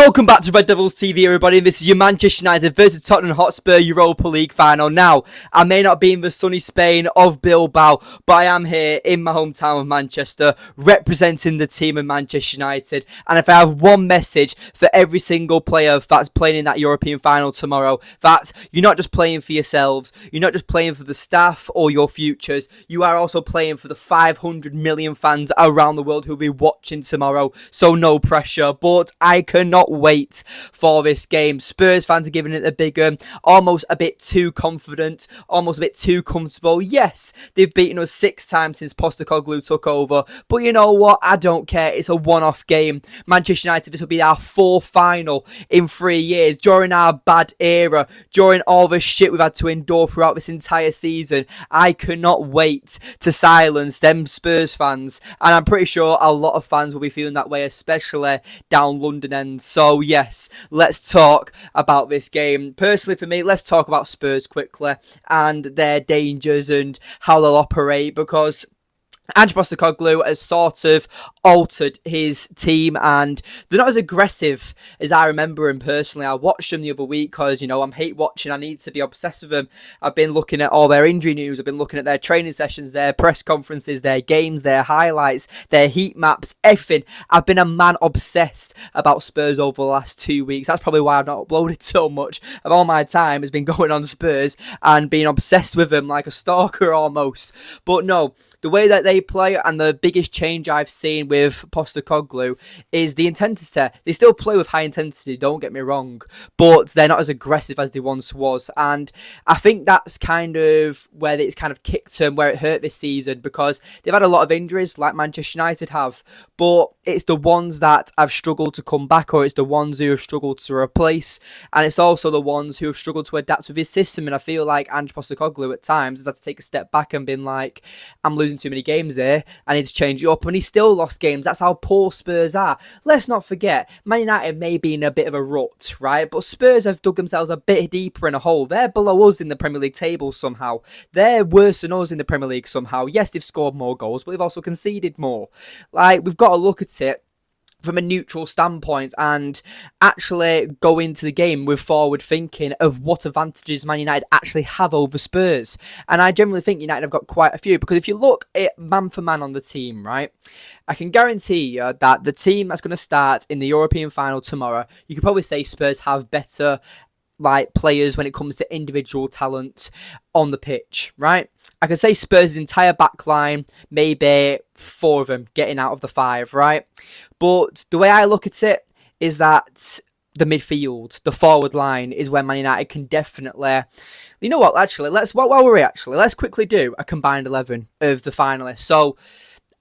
Welcome back to Red Devils TV, everybody. This is your Manchester United versus Tottenham Hotspur Europa League final. Now, I may not be in the sunny Spain of Bilbao, but I am here in my hometown of Manchester, representing the team of Manchester United. And if I have one message for every single player that's playing in that European final tomorrow, that you're not just playing for yourselves, you're not just playing for the staff or your futures, you are also playing for the 500 million fans around the world who will be watching tomorrow. So no pressure, but I cannot wait for this game. Spurs fans are giving it a bigger, almost a bit too confident, almost a bit too comfortable. Yes, they've beaten us 6 times since Postecoglou took over, but you know what? I don't care. It's a one-off game. Manchester United, this will be our 4th final in 3 years, during our bad era, during all the shit we've had to endure throughout this entire season. I cannot wait to silence them Spurs fans, and I'm pretty sure a lot of fans will be feeling that way, especially down London end. So yes, let's talk about this game. Personally for me, let's talk about Spurs quickly and their dangers and how they'll operate, because Ange Postecoglou has sort of altered his team and they're not as aggressive as I remember him personally. I watched them the other week because, you know, I'm hate watching. I need to be obsessed with them. I've been looking at all their injury news. I've been looking at their training sessions, their press conferences, their games, their highlights, their heat maps, everything. I've been a man obsessed about Spurs over the last 2 weeks. That's probably why I've not uploaded so much. Of all my time has been going on Spurs and being obsessed with them like a stalker almost. But no, the way that they play, and the biggest change I've seen with Postecoglou is the intensity. They still play with high intensity, don't get me wrong, but they're not as aggressive as they once was. And I think that's kind of where it's kind of kicked them, where it hurt this season, because they've had a lot of injuries like Manchester United have, but it's the ones that have struggled to come back, or it's the ones who have struggled to replace, and it's also the ones who have struggled to adapt with his system. And I feel like Ange Postecoglou at times has had to take a step back and been like, I'm losing too many games here, I need to change it up. And he still lost games. That's how poor Spurs are. Let's not forget, Man United may be in a bit of a rut, right? But Spurs have dug themselves a bit deeper in a hole. They're below us in the Premier League table somehow. They're worse than us in the Premier League somehow. Yes, they've scored more goals, but they've also conceded more. Like, we've got to look at it from a neutral standpoint and actually go into the game with forward thinking of what advantages Man United actually have over Spurs. And I generally think United have got quite a few, because if you look at man for man on the team, right, I can guarantee you that the team that's going to start in the European final tomorrow, you could probably say Spurs have better like players when it comes to individual talent on the pitch, right? I could say Spurs' entire back line, maybe 4 of them getting out of the 5, right? But the way I look at it is that the midfield, the forward line, is where Man United can definitely... You know what, actually, while we're here, let's quickly do a combined 11 of the finalists. So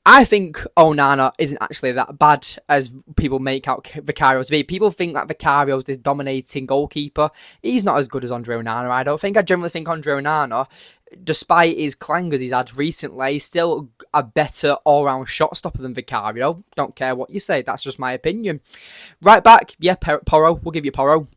I think Onana isn't actually that bad as people make out Vicario to be. People think that Vicario is this dominating goalkeeper. He's not as good as Andre Onana, I don't think. I generally think Andre Onana, despite his clangers he's had recently, he's still a better all-round shot stopper than Vicario. Don't care what you say, that's just my opinion. Right back, yeah, Porro, we'll give you Porro.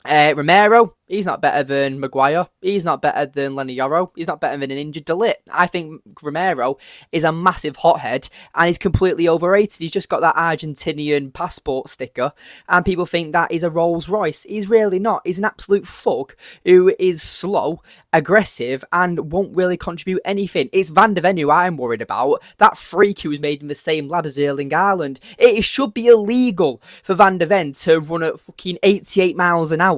Romero, he's not better than Maguire. He's not better than Lenny Yoro. He's not better than an injured De Ligt. I think Romero is a massive hothead and he's completely overrated. He's just got that Argentinian passport sticker and people think that he's a Rolls Royce. He's really not. He's an absolute fuck who is slow, aggressive and won't really contribute anything. It's Van de Ven who I'm worried about. That freak who was made in the same lab as Erling Haaland. It should be illegal for Van de Ven to run at fucking 88 miles an hour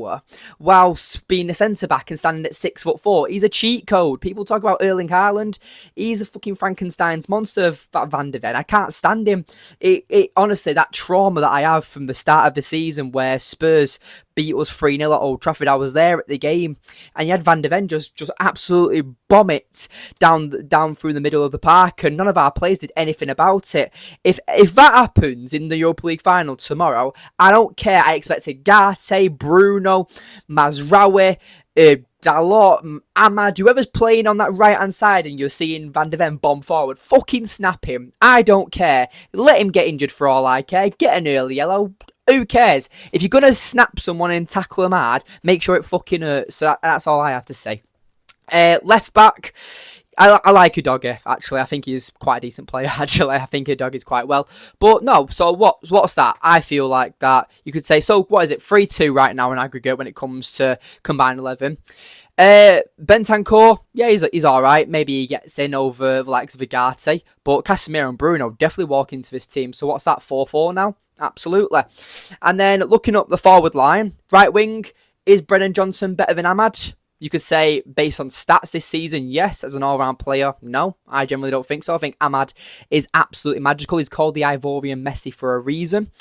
whilst being a centre-back and standing at 6'4". He's a cheat code. People talk about Erling Haaland. He's a fucking Frankenstein's monster, Van de Ven. I can't stand him. It honestly, that trauma that I have from the start of the season where Spurs beat us 3-0 at Old Trafford, I was there at the game, and you had Van de Ven just absolutely bomb it down through the middle of the park, and none of our players did anything about it. If that happens in the Europa League final tomorrow, I don't care. I expected Garte, Bruno, Mazraoui, Dalot, Ahmad, whoever's playing on that right-hand side and you're seeing Van de Ven bomb forward, fucking snap him. I don't care. Let him get injured for all I care. Get an early yellow. Who cares? If you're going to snap someone and tackle them hard, make sure it fucking hurts. So that's all I have to say. Left back, I like Udogie, actually. I think he's quite a decent player, actually. I think Udogie's quite well. But no, so what's that? I feel like that you could say, so what is it, 3-2 right now in aggregate when it comes to combined 11. Bentancur, yeah, he's alright. Maybe he gets in over the likes of Vigati. But Casemiro and Bruno definitely walk into this team. So what's that, 4-4 now? Absolutely. And then looking up the forward line, right wing, is Brennan Johnson better than Ahmad? You could say, based on stats this season, yes. As an all-round player, no. I generally don't think so. I think Ahmad is absolutely magical. He's called the Ivorian Messi for a reason.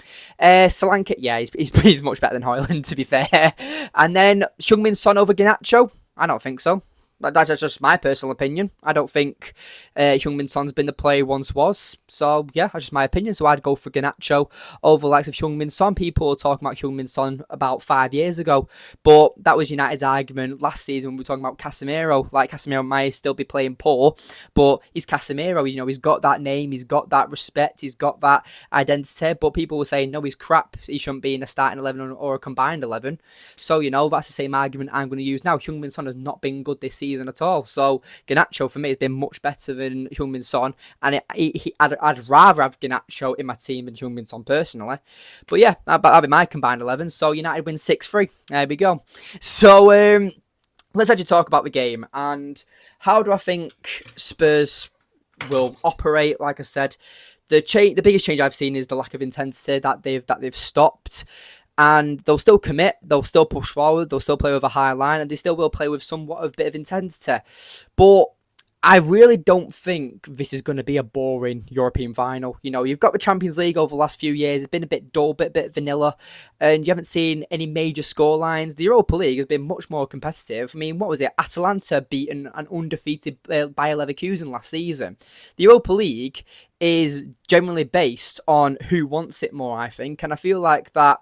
Solanke, yeah, he's much better than Højlund, to be fair. And then Heung-min Son over Garnacho? I don't think so. That's just my personal opinion. I don't think Heung-min Son's been the player he once was. So, yeah, that's just my opinion. So, I'd go for Garnacho over the likes of Heung-min Son. People were talking about Heung-min Son about 5 years ago. But that was United's argument last season when we were talking about Casemiro. Like, Casemiro might still be playing poor, but he's Casemiro. You know, he's got that name. He's got that respect. He's got that identity. But people were saying, no, he's crap. He shouldn't be in a starting 11 or a combined 11. So, you know, that's the same argument I'm going to use now. Heung-min Son has not been good this season at all. So Garnacho for me has been much better than Heung-min Son, and I'd rather have Garnacho in my team than Heung-min Son personally. But yeah, that'll be my combined 11. So United win 6-3. There we go. So let's actually talk about the game and how do I think Spurs will operate. Like I said, the biggest change I've seen is the lack of intensity that they've stopped. And they'll still commit, they'll still push forward, they'll still play with a high line, and they still will play with somewhat of a bit of intensity. But I really don't think this is going to be a boring European final. You know, you've got the Champions League over the last few years. It's been a bit dull, bit vanilla, and you haven't seen any major scorelines. The Europa League has been much more competitive. I mean, what was it? Atalanta beaten and undefeated by Leverkusen last season. The Europa League is generally based on who wants it more, I think. And I feel like that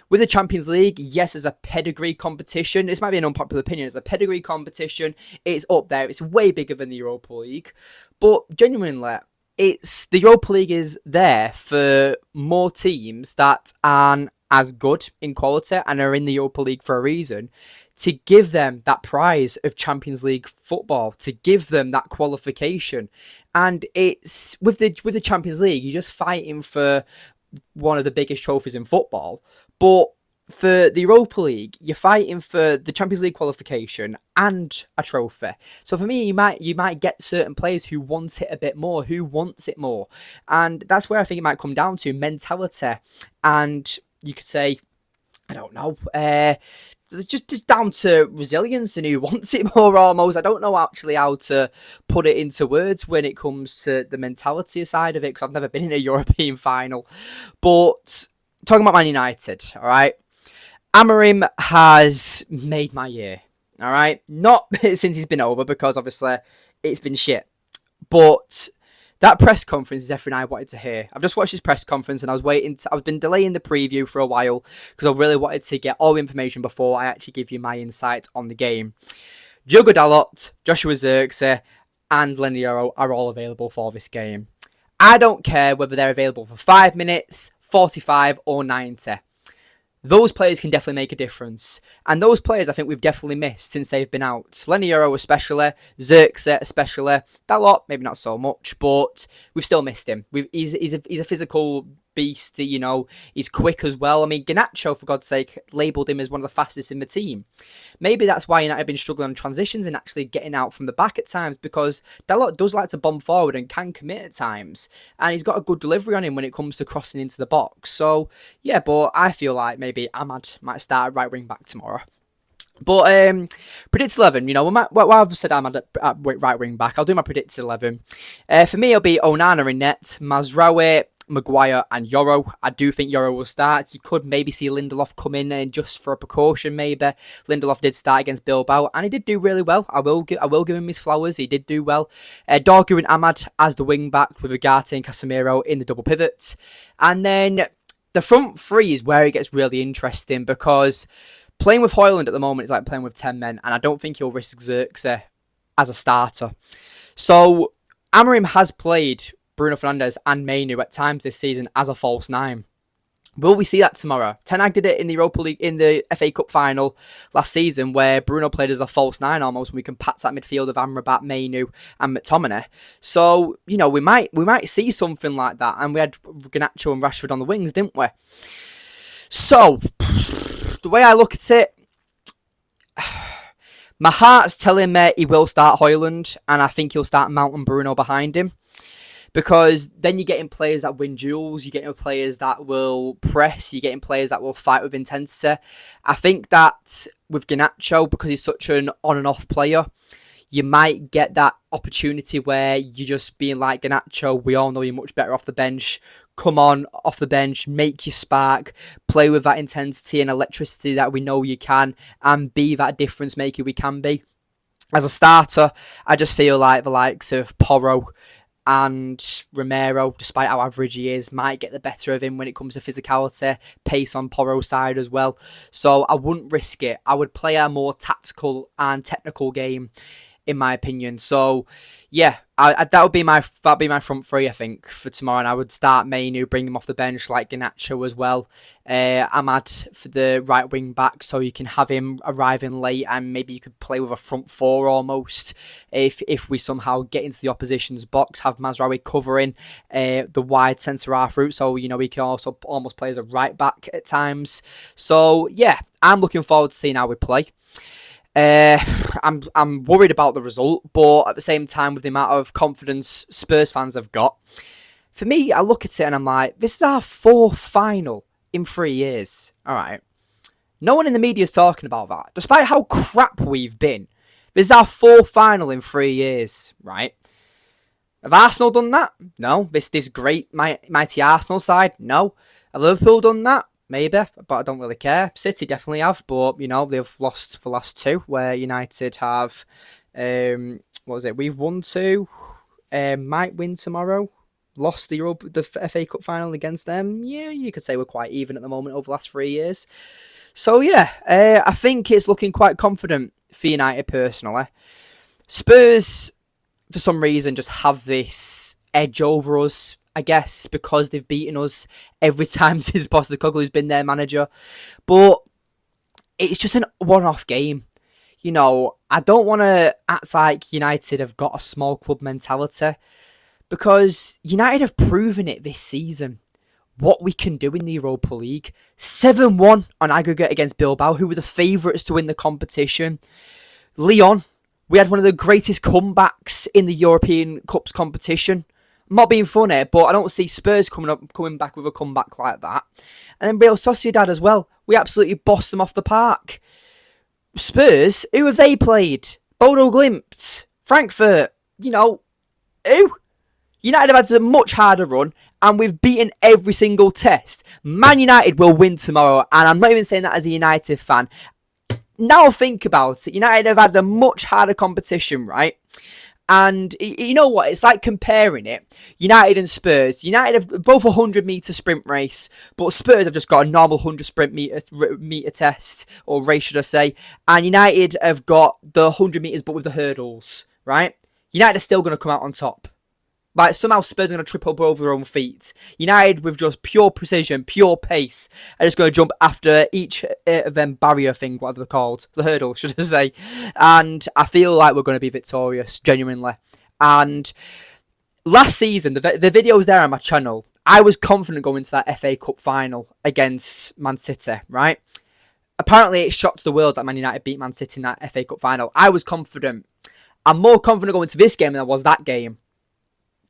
with the Champions League, yes, it's a pedigree competition. This might be an unpopular opinion. It's a pedigree competition. It's up there. It's way bigger than the Europa League. But genuinely, the Europa League is there for more teams that aren't as good in quality and are in the Europa League for a reason, to give them that prize of Champions League football, to give them that qualification. And it's with the Champions League, you're just fighting for one of the biggest trophies in football. But for the Europa League, you're fighting for the Champions League qualification and a trophy. So for me, you might get certain players who want it a bit more, and that's where I think it might come down to mentality. And you could say, I don't know, just down to resilience and who wants it more almost. I don't know actually how to put it into words when it comes to the mentality side of it, because I've never been in a European final. But talking about Man United, all right, Amorim has made my year, all right? Not since he's been over, because obviously it's been shit. But that press conference is everything I wanted to hear. I've just watched his press conference and I've been delaying the preview for a while because I really wanted to get all the information before I actually give you my insight on the game. Diogo Dalot, Joshua Zirkzee, and Leniero are all available for this game. I don't care whether they're available for 5 minutes, 45 or 90. Those players can definitely make a difference. And those players I think we've definitely missed since they've been out. Leniero especially, Zirkzee especially. Dalot, maybe not so much, but we've still missed him. He's a physical beast, you know. He's quick as well. I mean, Garnacho, for God's sake, labelled him as one of the fastest in the team. Maybe that's why United have been struggling on transitions and actually getting out from the back at times, because Dalot does like to bomb forward and can commit at times. And he's got a good delivery on him when it comes to crossing into the box. So, yeah, but I feel like maybe Ahmad might start at right wing back tomorrow. But predicted 11, you know, I've said I'm at right wing back. I'll do my predicted 11. For me, it'll be Onana in net, Mazraoui, Maguire and Yoro. I do think Yoro will start. You could maybe see Lindelof come in just for a precaution, maybe. Lindelof did start against Bilbao and he did do really well. I will give him his flowers. He did do well. Dorgu and Ahmad as the wing back with Ugarte and Casemiro in the double pivots. And then the front three is where it gets really interesting, because playing with Højlund at the moment is like playing with 10 men, and I don't think he'll risk Zirkzee as a starter. So Amorim has played Bruno Fernandes and Mainu at times this season as a false nine. Will we see that tomorrow? Ten Hag did it in the Europa League, in the FA Cup final last season, where Bruno played as a false nine almost, and we can patch that midfield of Amrabat, Mainu, and McTominay. So we might see something like that, and we had Garnacho and Rashford on the wings, didn't we? So the way I look at it, my heart's telling me he will start Højlund, and I think he'll start Mount and Bruno behind him. Because then you're getting players that win duels, you're getting players that will press, you're getting players that will fight with intensity. I think that with Garnacho, because he's such an on and off player, you might get that opportunity where you're just being like, Garnacho, we all know you're much better off the bench. Come on, off the bench, make your spark, play with that intensity and electricity that we know you can, and be that difference maker we can be. As a starter, I just feel like the likes of Porro and Romero, despite how average he is, might get the better of him when it comes to physicality, pace on Porro's side as well. So I wouldn't risk it. I would play a more tactical and technical game, in my opinion. So yeah, that'd be my front three, I think, for tomorrow. And I would start Mainu, bring him off the bench like Garnacho as well. Ahmad for the right wing back, so you can have him arriving late, and maybe you could play with a front four almost. If we somehow get into the opposition's box, have Mazraoui covering the wide centre half route, so we can also almost play as a right back at times. So yeah, I'm looking forward to seeing how we play. I'm worried about the result, but at the same time, with the amount of confidence Spurs fans have got, for me, I look at it and I'm like, this is our fourth final in 3 years. All right. No one in the media is talking about that. Despite how crap we've been, this is our fourth final in 3 years, right? Have Arsenal done that? No. This great, mighty Arsenal side? No. Have Liverpool done that? Maybe, but I don't really care. City definitely have, but they've lost the last two. Where United have, what was it? We've won two. Might win tomorrow. Lost the FA Cup final against them. Yeah, you could say we're quite even at the moment over the last 3 years. So yeah, I think it's looking quite confident for United personally. Spurs, for some reason, just have this edge over us, I guess, because they've beaten us every time since Postecoglou's been their manager. But it's just a one-off game. I don't want to act like United have got a small club mentality, because United have proven it this season, what we can do in the Europa League. 7-1 on aggregate against Bilbao, who were the favourites to win the competition. Lyon, we had one of the greatest comebacks in the European Cups competition. I'm not being funny, but I don't see Spurs coming back with a comeback like that. And then Real Sociedad as well. We absolutely bossed them off the park. Spurs, who have they played? Bodo Glimt, Frankfurt, who? United have had a much harder run, and we've beaten every single test. Man United will win tomorrow, and I'm not even saying that as a United fan. Now think about it. United have had a much harder competition, right? And you know what? It's like comparing it. United and Spurs. United have both a 100-metre sprint race, but Spurs have just got a normal 100 sprint metre test, or race, should I say. And United have got the 100 metres, but with the hurdles, right? United are still going to come out on top. Like, somehow Spurs are going to trip up over their own feet. United, with just pure precision, pure pace, are just going to jump after each of them barrier thing, whatever they're called. The hurdle, should I say. And I feel like we're going to be victorious, genuinely. And last season, the video's there on my channel, I was confident going to that FA Cup final against Man City, right? Apparently, it shocked the world that Man United beat Man City in that FA Cup final. I was confident. I'm more confident going to this game than I was that game.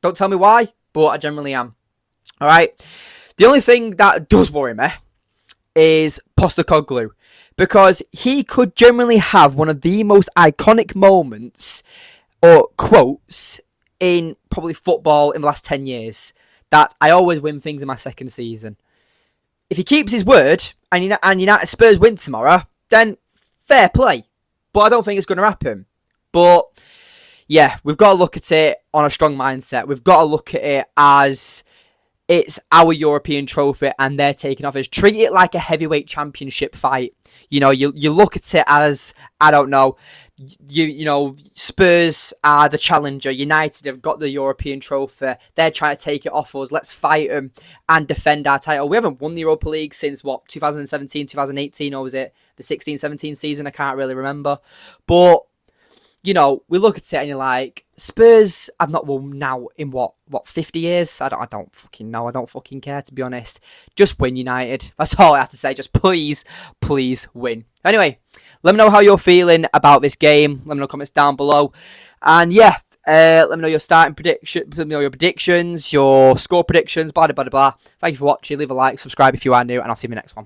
Don't tell me why, but I generally am. All right. The only thing that does worry me is Postecoglou, because he could generally have one of the most iconic moments or quotes in probably football in the last 10 years, that I always win things in my second season. If he keeps his word and United Spurs win tomorrow, then fair play. But I don't think it's going to happen. But yeah, we've got to look at it on a strong mindset. We've got to look at it as it's our European trophy and they're taking off us. Treat it like a heavyweight championship fight. You know, you look at it as, I don't know, you know, Spurs are the challenger. United have got the European trophy. They're trying to take it off us. Let's fight them and defend our title. We haven't won the Europa League since, what, 2017, 2018, or was it the 16-17 season? I can't really remember. But, you know, we look at it and you're like, Spurs have not won now in what 50 years? I don't fucking know. I don't fucking care, to be honest. Just win, United. That's all I have to say. Just please win. Anyway, let me know how you're feeling about this game. Let me know in the comments down below. And yeah, let me know your starting prediction. Let me know your predictions, your score predictions, blah, blah, blah, blah. Thank you for watching. Leave a like, subscribe if you are new, and I'll see you in the next one.